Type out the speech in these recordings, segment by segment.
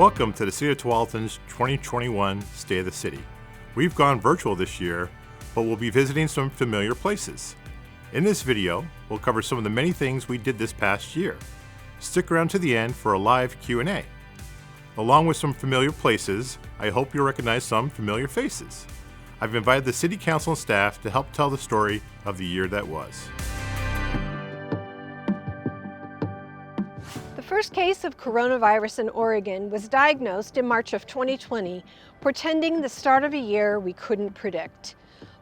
Welcome to the City of Tualatin's 2021 State of the City. We've gone virtual this year, but we'll be visiting some familiar places. In this video, we'll cover some of the many things we did this past year. Stick around to the end for a live Q&A. Along with some familiar places, I hope you'll recognize some familiar faces. I've invited the City Council and staff to help tell the story of the year that was. The first case of coronavirus in Oregon was diagnosed in March of 2020, portending the start of a year we couldn't predict.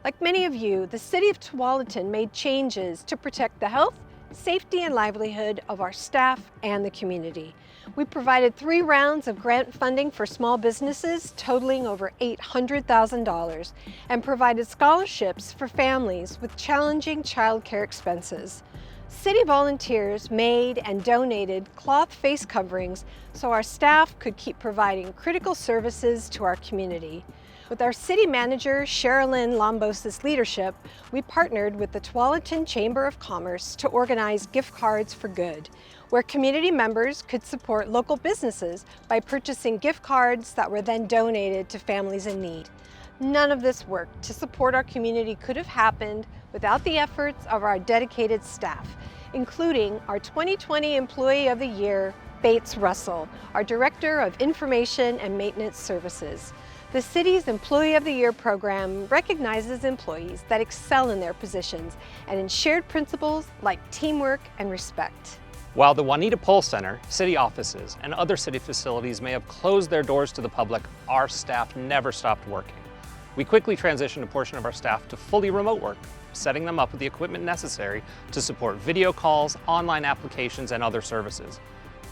Like many of you, the City of Tualatin made changes to protect the health, safety, and livelihood of our staff and the community. We provided 3 rounds of grant funding for small businesses totaling over $800,000 and provided scholarships for families with challenging childcare expenses. City volunteers made and donated cloth face coverings so our staff could keep providing critical services to our community. With our city manager, Sherilyn Lombos' leadership, we partnered with the Tualatin Chamber of Commerce to organize Gift Cards for Good, where community members could support local businesses by purchasing gift cards that were then donated to families in need. None of this work to support our community could have happened without the efforts of our dedicated staff, including our 2020 Employee of the Year, Bates Russell, our Director of Information and Maintenance Services. The city's Employee of the Year program recognizes employees that excel in their positions and in shared principles like teamwork and respect. While the Juanita Poll Center, city offices, and other city facilities may have closed their doors to the public, our staff never stopped working. We quickly transitioned a portion of our staff to fully remote work, setting them up with the equipment necessary to support video calls, online applications, and other services.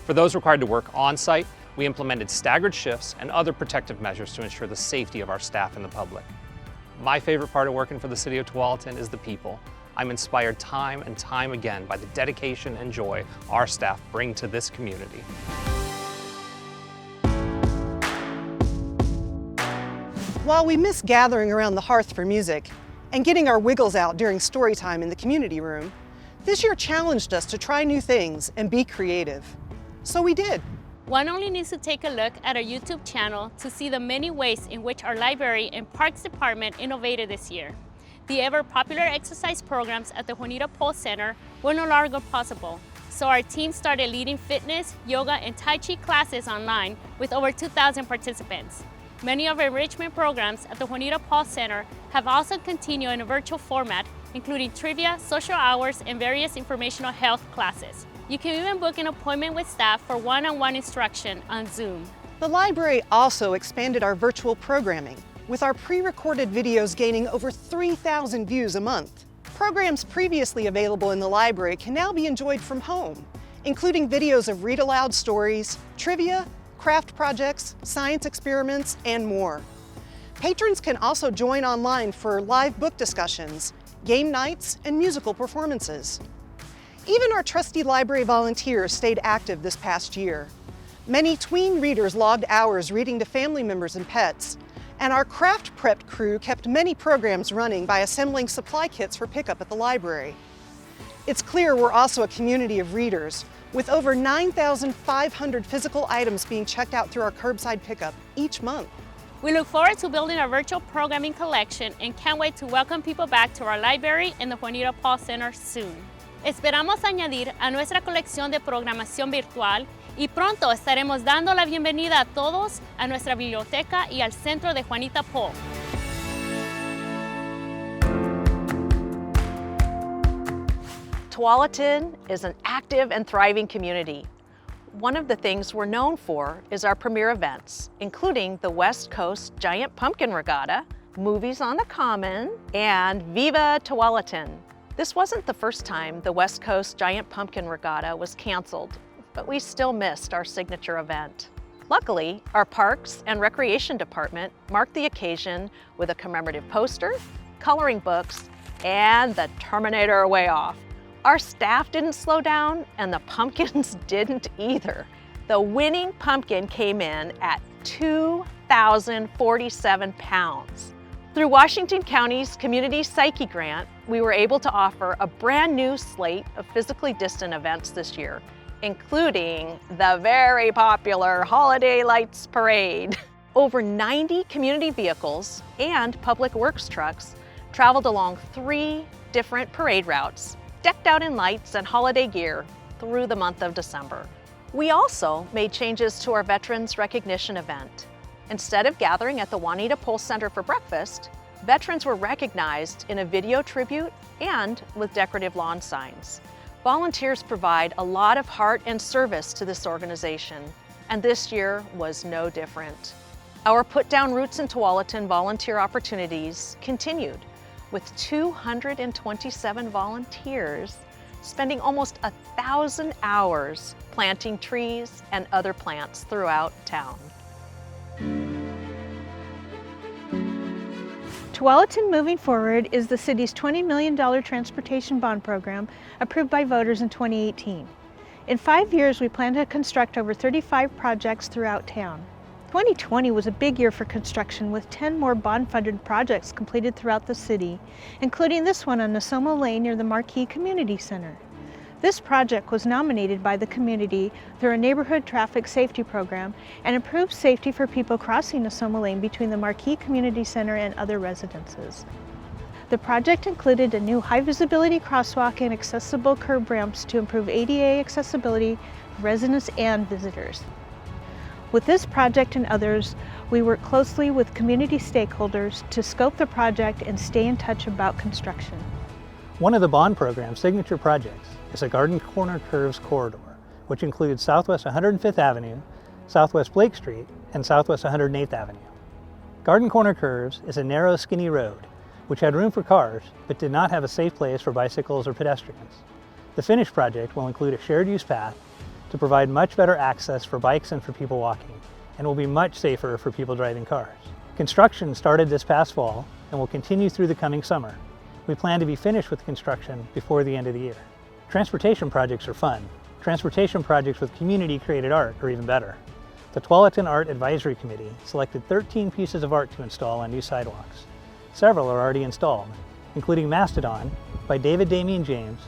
For those required to work on-site, we implemented staggered shifts and other protective measures to ensure the safety of our staff and the public. My favorite part of working for the City of Tualatin is the people. I'm inspired time and time again by the dedication and joy our staff bring to this community. While we miss gathering around the hearth for music and getting our wiggles out during story time in the community room, this year challenged us to try new things and be creative. So we did. One only needs to take a look at our YouTube channel to see the many ways in which our library and parks department innovated this year. The ever popular exercise programs at the Juanita Poll Center were no longer possible, so our team started leading fitness, yoga, and Tai Chi classes online with over 2,000 participants. Many of our enrichment programs at the Juanita Poll Center have also continued in a virtual format, including trivia, social hours, and various informational health classes. You can even book an appointment with staff for one-on-one instruction on Zoom. The library also expanded our virtual programming, with our pre-recorded videos gaining over 3,000 views a month. Programs previously available in the library can now be enjoyed from home, including videos of read-aloud stories, trivia, craft projects, science experiments, and more. Patrons can also join online for live book discussions, game nights, and musical performances. Even our trusty library volunteers stayed active this past year. Many tween readers logged hours reading to family members and pets, and our craft prep crew kept many programs running by assembling supply kits for pickup at the library. It's clear we're also a community of readers, with over 9,500 physical items being checked out through our curbside pickup each month. We look forward to building our virtual programming collection and can't wait to welcome people back to our library and the Juanita Poll Center soon. Esperamos añadir a nuestra colección de programación virtual y pronto estaremos dando la bienvenida a todos a nuestra biblioteca y al centro de Juanita Poll. Tualatin is an active and thriving community. One of the things we're known for is our premier events, including the West Coast Giant Pumpkin Regatta, Movies on the Common, and Viva Tualatin. This wasn't the first time the West Coast Giant Pumpkin Regatta was canceled, but we still missed our signature event. Luckily, our Parks and Recreation Department marked the occasion with a commemorative poster, coloring books, and the Terminator Way Off. Our staff didn't slow down, and the pumpkins didn't either. The winning pumpkin came in at 2,047 pounds. Through Washington County's Community Psyche Grant, we were able to offer a brand new slate of physically distant events this year, including the very popular Holiday Lights Parade. Over 90 community vehicles and public works trucks traveled along 3 different parade routes, decked out in lights and holiday gear through the month of December. We also made changes to our Veterans Recognition event. Instead of gathering at the Juanita Pole Center for breakfast, veterans were recognized in a video tribute and with decorative lawn signs. Volunteers provide a lot of heart and service to this organization, and this year was no different. Our Put Down Roots in Tualatin volunteer opportunities continued, with 227 volunteers spending almost 1,000 hours planting trees and other plants throughout town. Tualatin Moving Forward is the city's $20 million transportation bond program approved by voters in 2018. In 5 years, we plan to construct over 35 projects throughout town. 2020 was a big year for construction, with 10 more bond-funded projects completed throughout the city, including this one on Nasomo Lane near the Marquee Community Center. This project was nominated by the community through a neighborhood traffic safety program and improved safety for people crossing Nasomo Lane between the Marquee Community Center and other residences. The project included a new high-visibility crosswalk and accessible curb ramps to improve ADA accessibility for residents and visitors. With this project and others, we work closely with community stakeholders to scope the project and stay in touch about construction. One of the bond program's signature projects is the Garden Corner Curves Corridor, which includes Southwest 105th Avenue, Southwest Blake Street, and Southwest 108th Avenue. Garden Corner Curves is a narrow, skinny road, which had room for cars, but did not have a safe place for bicycles or pedestrians. The finished project will include a shared use path to provide much better access for bikes and for people walking, and will be much safer for people driving cars. Construction started this past fall and will continue through the coming summer. We plan to be finished with construction before the end of the year. Transportation projects are fun. Transportation projects with community-created art are even better. The Tualatin Art Advisory Committee selected 13 pieces of art to install on new sidewalks. Several are already installed, including Mastodon by David Damian James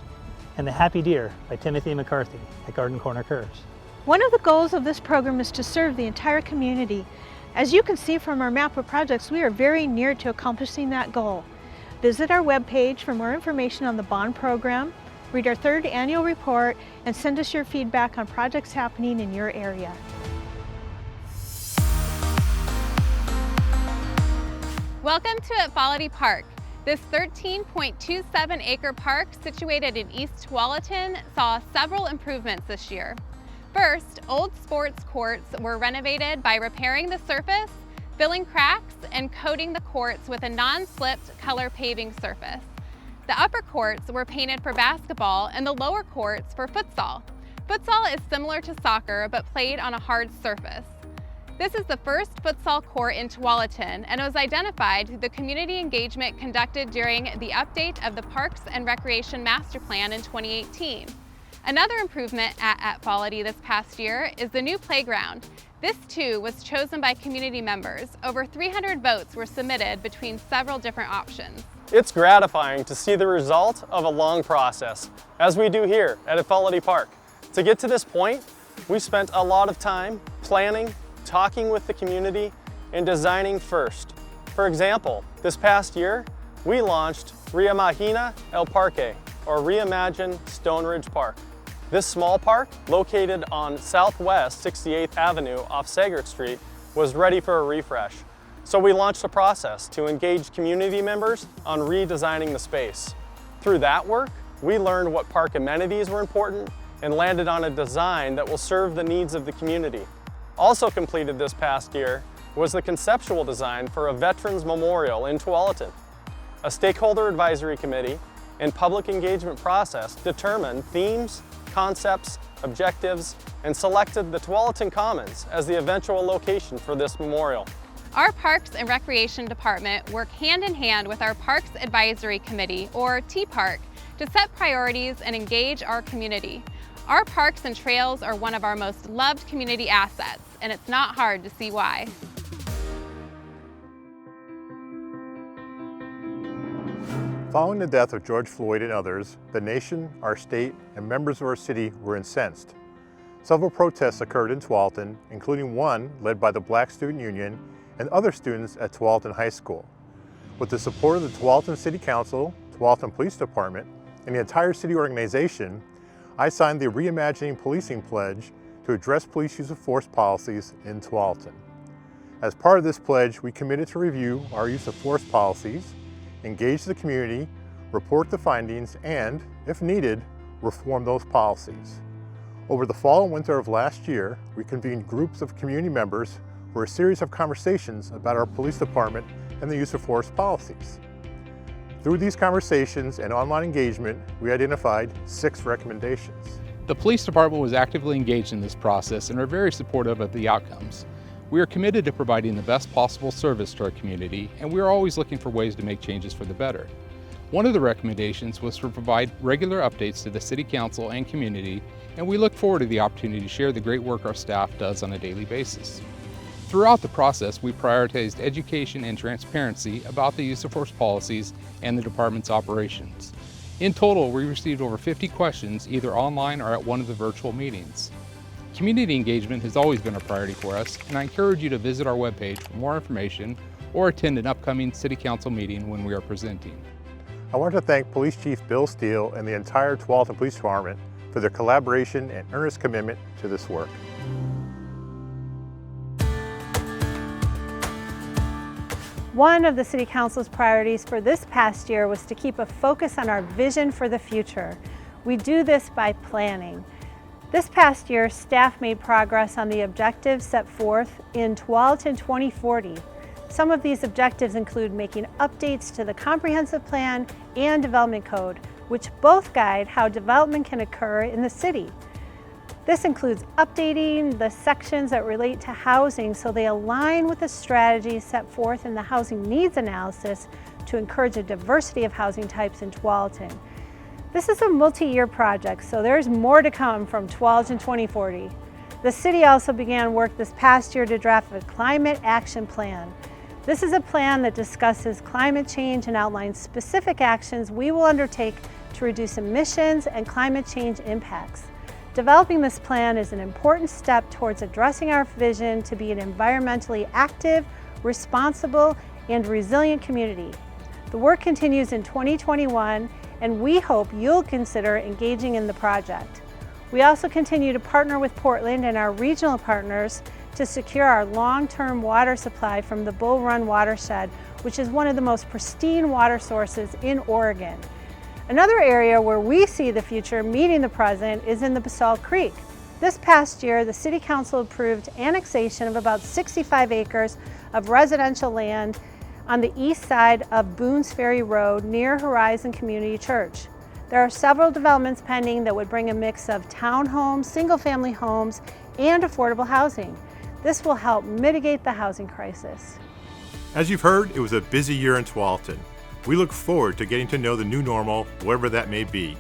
and The Happy Deer by Timothy McCarthy at Garden Corner Curves. One of the goals of this program is to serve the entire community. As you can see from our map of projects, we are very near to accomplishing that goal. Visit our webpage for more information on the bond program, read our 3rd annual report, and send us your feedback on projects happening in your area. Welcome to Equality Park. This 13.27-acre park situated in East Tualatin saw several improvements this year. First, old sports courts were renovated by repairing the surface, filling cracks, and coating the courts with a non-slipped color paving surface. The upper courts were painted for basketball and the lower courts for futsal. Futsal is similar to soccer but played on a hard surface. This is the first futsal court in Tualatin and was identified through the community engagement conducted during the update of the Parks and Recreation Master Plan in 2018. Another improvement at Equality this past year is the new playground. This too was chosen by community members. Over 300 votes were submitted between several different options. It's gratifying to see the result of a long process, as we do here at Equality Park. To get to this point, we spent a lot of time planning, talking with the community, and designing first. For example, this past year, we launched Reimagina El Parque, or Reimagine Stone Ridge Park. This small park, located on Southwest 68th Avenue off Sagert Street, was ready for a refresh. So we launched a process to engage community members on redesigning the space. Through that work, we learned what park amenities were important and landed on a design that will serve the needs of the community. Also completed this past year was the conceptual design for a Veterans Memorial in Tualatin. A stakeholder advisory committee and public engagement process determined themes, concepts, objectives, and selected the Tualatin Commons as the eventual location for this memorial. Our Parks and Recreation Department work hand in hand with our Parks Advisory Committee, or TPark, to set priorities and engage our community. Our parks and trails are one of our most loved community assets, and it's not hard to see why. Following the death of George Floyd and others, the nation, our state, and members of our city were incensed. Several protests occurred in Tualatin, including one led by the Black Student Union and other students at Tualatin High School. With the support of the Tualatin City Council, Tualatin Police Department, and the entire city organization, I signed the Reimagining Policing Pledge to address police use of force policies in Tualatin. As part of this pledge, we committed to review our use of force policies, engage the community, report the findings, and, if needed, reform those policies. Over the fall and winter of last year, we convened groups of community members for a series of conversations about our police department and the use of force policies. Through these conversations and online engagement, we identified 6 recommendations. The police department was actively engaged in this process and are very supportive of the outcomes. We are committed to providing the best possible service to our community, and we are always looking for ways to make changes for the better. One of the recommendations was to provide regular updates to the City Council and community, and we look forward to the opportunity to share the great work our staff does on a daily basis. Throughout the process, we prioritized education and transparency about the use of force policies and the department's operations. In total, we received over 50 questions either online or at one of the virtual meetings. Community engagement has always been a priority for us, and I encourage you to visit our webpage for more information or attend an upcoming City Council meeting when we are presenting. I want to thank Police Chief Bill Steele and the entire Tualatin Police Department for their collaboration and earnest commitment to this work. One of the City Council's priorities for this past year was to keep a focus on our vision for the future. We do this by planning. This past year, staff made progress on the objectives set forth in Tualatin 2040. Some of these objectives include making updates to the Comprehensive Plan and Development Code, which both guide how development can occur in the city. This includes updating the sections that relate to housing so they align with the strategies set forth in the Housing Needs Analysis to encourage a diversity of housing types in Tualatin. This is a multi-year project, so there's more to come from Tualatin 2040. The city also began work this past year to draft a Climate Action Plan. This is a plan that discusses climate change and outlines specific actions we will undertake to reduce emissions and climate change impacts. Developing this plan is an important step towards addressing our vision to be an environmentally active, responsible, and resilient community. The work continues in 2021, and we hope you'll consider engaging in the project. We also continue to partner with Portland and our regional partners to secure our long-term water supply from the Bull Run watershed, which is one of the most pristine water sources in Oregon. Another area where we see the future meeting the present is in the Basalt Creek. This past year, the City Council approved annexation of about 65 acres of residential land on the east side of Boone's Ferry Road near Horizon Community Church. There are several developments pending that would bring a mix of townhomes, single-family homes, and affordable housing. This will help mitigate the housing crisis. As you've heard, it was a busy year in Tualatin. We look forward to getting to know the new normal, wherever that may be.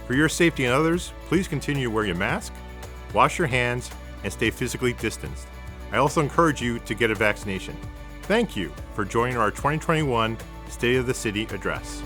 For your safety and others, please continue to wear your mask, wash your hands, and stay physically distanced. I also encourage you to get a vaccination. Thank you for joining our 2021 State of the City address.